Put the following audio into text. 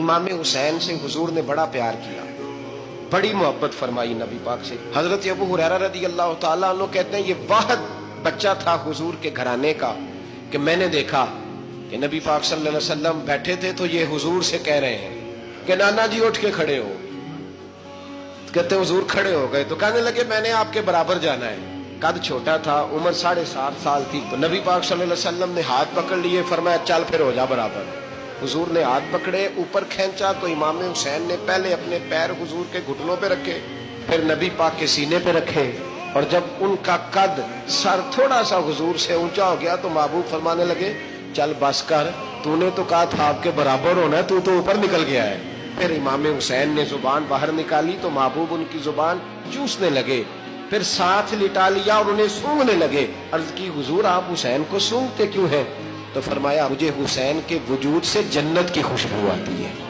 इमाम हुसैन से हुजूर ने बड़ा प्यार किया, बड़ी मोहब्बत फरमाई नबी पाक से। हजरत अबू हुरैरा रदी अल्लाह ताला अन्हु कहते हैं ये वाहिद बच्चा था हुजूर के घराने का कि मैंने देखा कि नबी पाक सल्लल्लाहु अलैहि वसल्लम बैठे थे तो ये हुजूर से कह रहे हैं कि नाना जी उठ के खड़े हो। कहते हुजूर खड़े हो गए तो कहने लगे मैंने आपके बराबर जाना है। कद छोटा था, उम्र 7.5 साल थी। तो नबी पाक सल्लल्लाहु अलैहि वसल्लम ने हाथ पकड़ लिए, फरमाया चल फिर हो जा बराबर। हुजूर ने हाथ पकड़े, ऊपर खींचा तो इमाम हुसैन ने पहले अपने पैर हुजूर के घुटनों पे रखे, फिर नबी पाक के सीने पे रखे, और जब उनका कद सर थोड़ा सा हुजूर से ऊंचा हो गया तो महबूब फरमाने लगे चल बस कर, तूने तो कहा था आपके बराबर होना, तू तो ऊपर निकल गया है। फिर इमाम हुसैन ने जुबान बाहर निकाली तो महबूब उनकी जुबान चूसने लगे, फिर साथ लिटा लिया और उन्हें सूंघने लगे। अर्ज की हुजूर आप हुसैन को सूंघते क्यों हैं? तो फरमाया मुझे हुसैन के वजूद से जन्नत की खुशबू आती है।